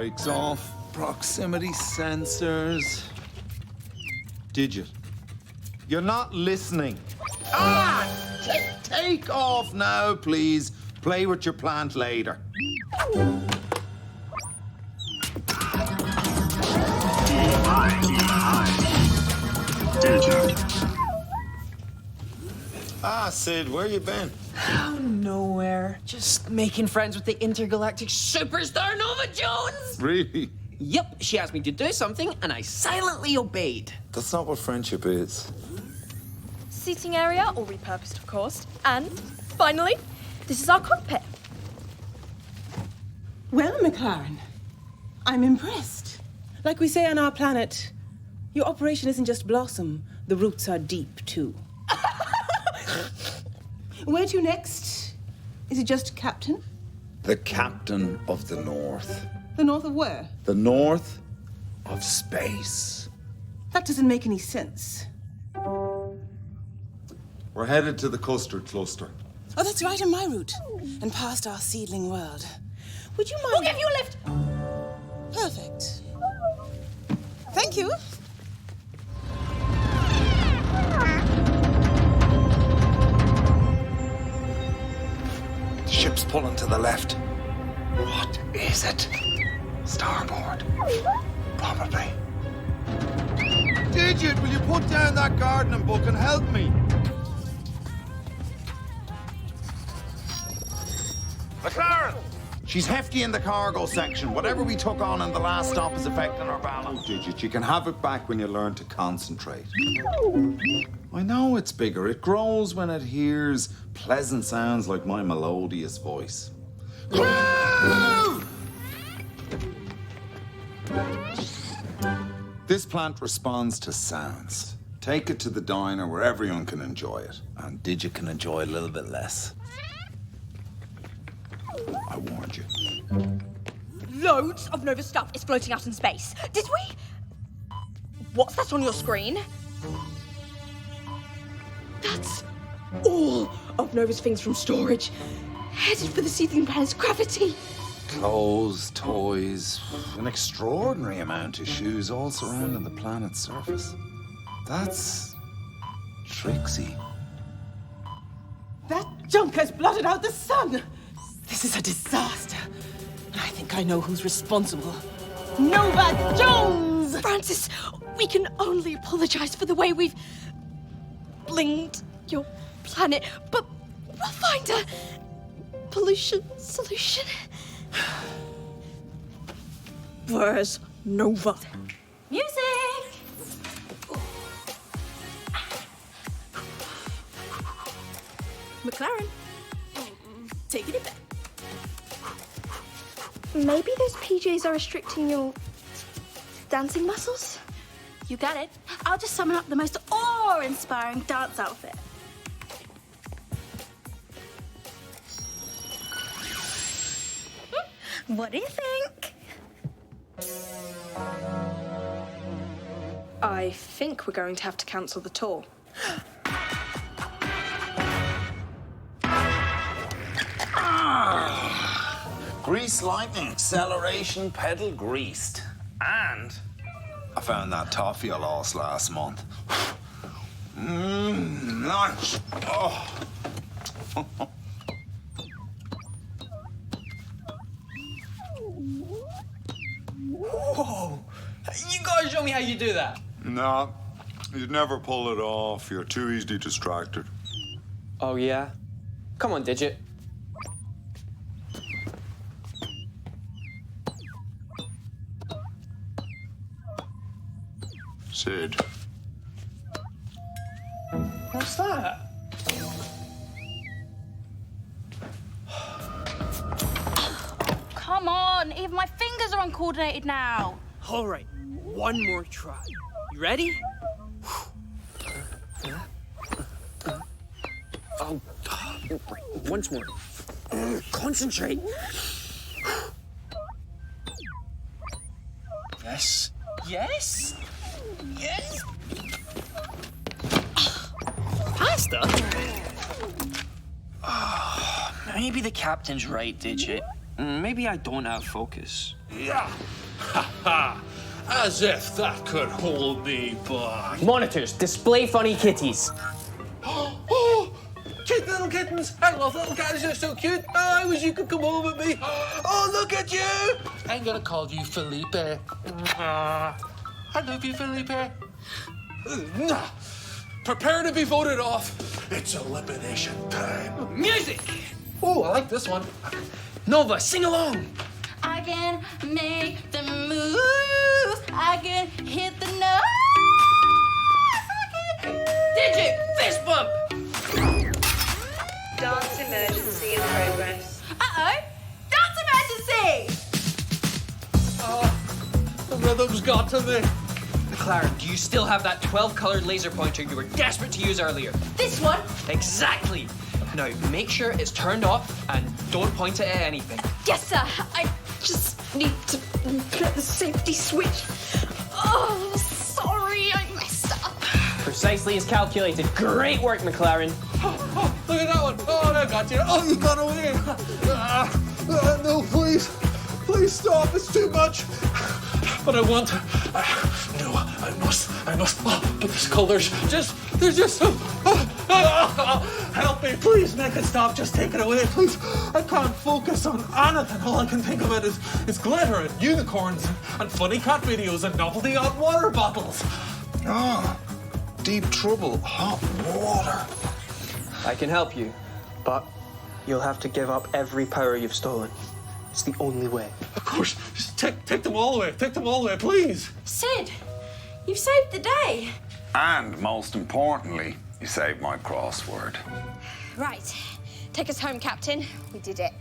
Brakes off. Proximity sensors. Digit. You're not listening. Take off now, please. Play with your plant later. Digit. Sid, where you been? Oh, nowhere. Just making friends with the intergalactic superstar Nova Jones. Really? Yep, she asked me to do something, and I silently obeyed. That's not what friendship is. Seating area, all repurposed, of course. And finally, this is our cockpit. Well, McLaren, I'm impressed. Like we say on our planet, your operation isn't just blossom, the roots are deep, too. Where to next? Is it just captain? The captain of the North. The north of where? The North of space. That doesn't make any sense. We're headed to the custard cluster. Oh, that's right on my route. And past our seedling world. Would you mind? We'll give you a lift. Perfect. Thank you. The ship's pulling to the left. What is it? Starboard. Probably. Digit, will you put down that gardening book and help me? McLaren! She's hefty in the cargo section. Whatever we took on in the last stop is affecting our balance. Digit, you can have it back when you learn to concentrate. I know it's bigger. It grows when it hears pleasant sounds like my melodious voice. This plant responds to sounds. Take it to the diner where everyone can enjoy it. And Digit can enjoy a little bit less. I warned you. Loads of Nova stuff is floating out in space. Did we? What's that on your screen? That's all of Nova's things from storage. Headed for the seething planet's gravity. Clothes, toys, an extraordinary amount of shoes all surrounding the planet's surface. That's tricksy. That junk has blotted out the sun. This is a disaster. And I think I know who's responsible. Nova Jones! Francis, we can only apologize for the way we've blinged your planet, but we'll find a pollution solution. Where's Nova? Music! McLaren, taking it back. Maybe those PJs are restricting your dancing muscles? You got it. I'll just summon up the most awe-inspiring dance outfit. What do you think? I think we're going to have to cancel the tour. Grease lightning, acceleration, pedal greased. And I found that toffee I lost last month. Lunch. Oh. Whoa! You gotta show me how you do that. No, you'd never pull it off. You're too easily distracted. Oh, yeah? Come on, Digit. Sid. What's that? Come on, even my fingers are uncoordinated now. All right, one more try. You ready? Oh, once more. Concentrate. Yes. Yes. Yes. Pasta? Maybe the captain's right, Digit. Maybe I don't have focus. Yeah. Ha ha. As if that could hold me back. Monitors, display funny kitties. Oh, cute little kittens. I love little cats. They're so cute. Oh, I wish you could come home with me. Oh, look at you. I'm gonna call you Felipe. I love you, Felipe. Prepare to be voted off. It's elimination time. Music! Oh, I like this one. Nova, sing along. I can make the move. I can hit the notes. I can... Digit, fist bump. Dance emergency in progress. Uh-oh. Dance emergency! The rhythm's got to me. McLaren, do you still have that 12-colored laser pointer you were desperate to use earlier? This one? Exactly. Now, make sure it's turned off and don't point it at anything. Yes, sir. I just need to flip the safety switch. Oh, sorry, I messed up. Precisely as calculated. Great work, McLaren. Oh, look at that one. Oh, I got you. Oh, you got away. No, please. Please stop. It's too much. But I want to. No, I must. Oh, but this color's they're just so. Help me, please make it stop. Just take it away, please. I can't focus on anything. All I can think about is glitter and unicorns and funny cat videos and novelty hot water bottles. Ah, deep trouble. Hot water. I can help you, but you'll have to give up every power you've stolen. It's the only way. Of course, just take them all away. Take them all away, please. Sid, you've saved the day. And most importantly, you saved my crossword. Right. Take us home, Captain. We did it.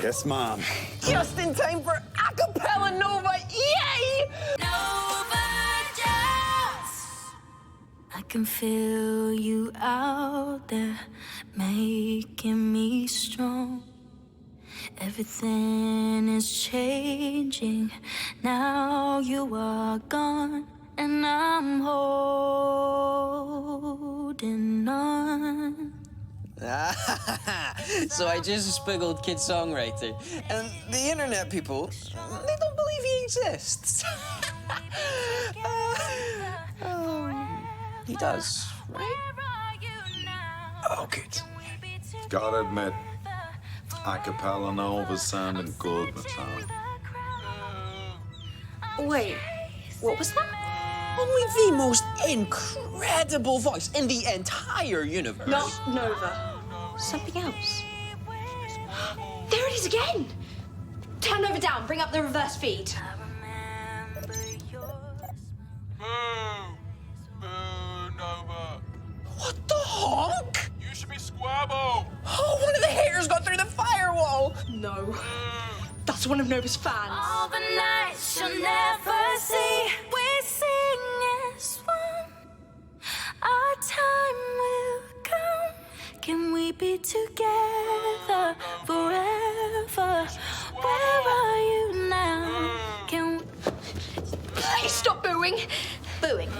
Yes, Mom. Just in time for Acapella Nova. Yay! I can feel you out there, making me strong. Everything is changing. Now you are gone, and I'm holding on. So I just spiggled kid songwriter, and the internet people, they don't believe he exists. He does, right? Oh, good. Gotta admit, Acapella Nova's sounding good, McLaren. Wait, what was that? Only the most incredible voice in the entire universe. Not Nova. Something else. There it is again! Turn Nova down, bring up the reverse feed. Nova. What the honk? You should be Squabble. Oh, one of the haters got through the firewall. No. That's one of Nova's fans. All the nights you'll never see, we sing as one. Our time will come. Can we be together forever? Where are you now? Can we... Please stop booing. Booing.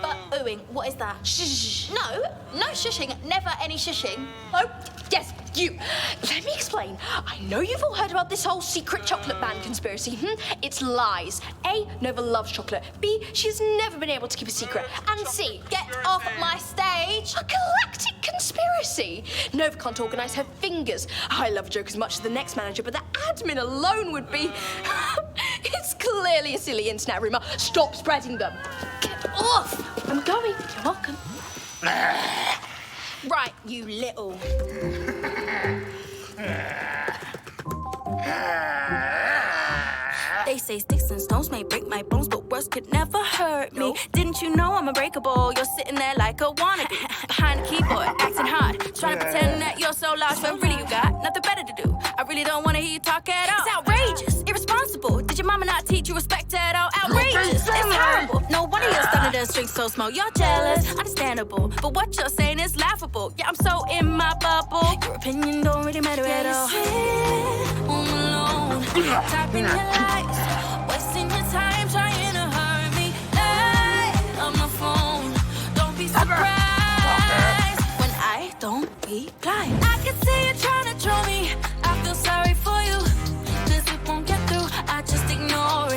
But oohing, what is that? Shh. No shushing. Never any shushing. Oh, yes, you. Let me explain. I know you've all heard about this whole secret chocolate ban conspiracy. It's lies. A, Nova loves chocolate. B, she's never been able to keep a secret. And C, Get off my stage. a galactic conspiracy. Nova can't organise her fingers. I love a joke as much as the next manager, but the admin alone would be... It's clearly a silly internet rumour. Stop spreading them. Get off. I'm going. You're welcome. Right, you little. They say sticks and stones may break my bones, but words could never hurt me. Didn't you know I'm unbreakable? You're sitting there like a wannabe, behind the keyboard, acting hard, trying to pretend that you're so lost when really you got nothing better to do. I really don't want to hear you talk at all. It's outrageous, irresponsible. Did your mama not teach you respect at all? Outrageous, it's terrible. No wonder you're starting to drink so small. You're jealous, understandable, but what you're saying is laughable. Yeah, I'm so in my bubble. Your opinion don't really matter at all. Sit home alone, typing your lies, wasting your time trying to hurt me. Lie on my phone, don't be surprised when I don't reply. I can see you trying to troll me. I feel sorry for you, 'cause it won't get through. I just ignore it.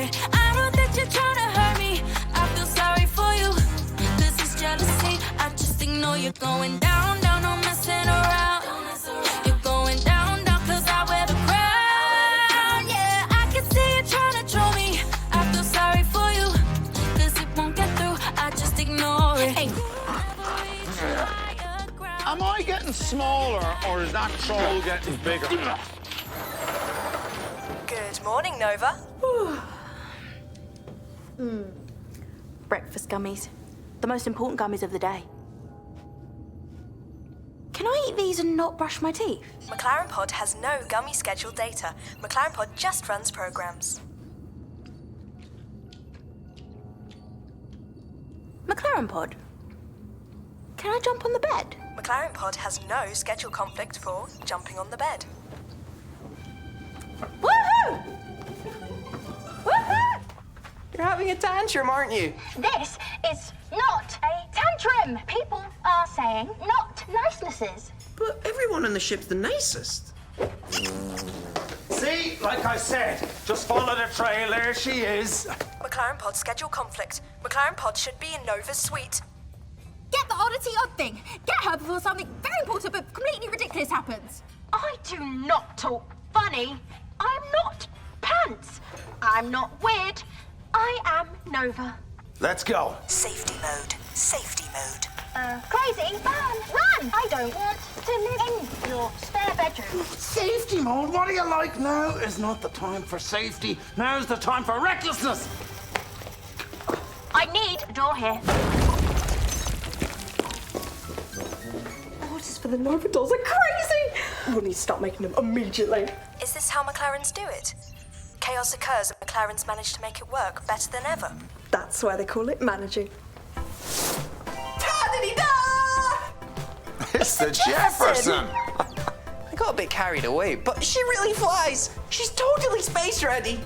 getting smaller or is that troll getting bigger? Good morning, Nova. Breakfast gummies. The most important gummies of the day. Can I eat these and not brush my teeth? McLaren Pod has no gummy schedule data. McLaren Pod just runs programs. McLaren Pod? Can I jump on the bed? McLaren Pod has no schedule conflict for jumping on the bed. Woohoo! Woohoo! You're having a tantrum, aren't you? This is not a tantrum. People are saying not nicenesses. But everyone on the ship's the nicest. See, like I said, just follow the trail. There she is. McLaren Pod schedule conflict. McLaren Pod should be in Nova's suite. Get the oddity odd thing. Get her before something very important but completely ridiculous happens. I do not talk funny. I'm not Pants. I'm not weird. I am Nova. Let's go. Safety mode. Safety mode. Crazy, run! I don't want to live in your spare bedroom. Safety mode? What do you like? Now is not the time for safety. Now's the time for recklessness. I need a door here. Orders for the Nova dolls are crazy! We'll need to start making them immediately. Is this how McLarens do it? Chaos occurs and McLarens manage to make it work better than ever. That's why they call it managing. It's the Jefferson. I got a bit carried away, but she really flies. She's totally space ready.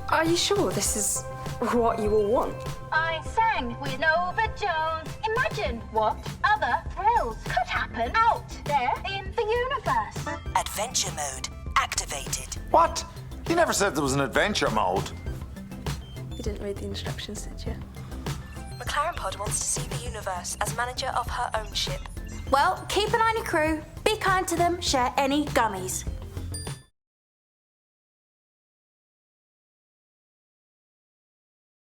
Are you sure this is what you all want? I sang with Nova Jones. Imagine what other thrills could happen out there in the universe. Adventure mode activated. What? You never said there was an adventure mode. You didn't read the instructions, did you? McLaren Pod wants to see the universe as manager of her own ship. Well, keep an eye on your crew, be kind to them, share any gummies.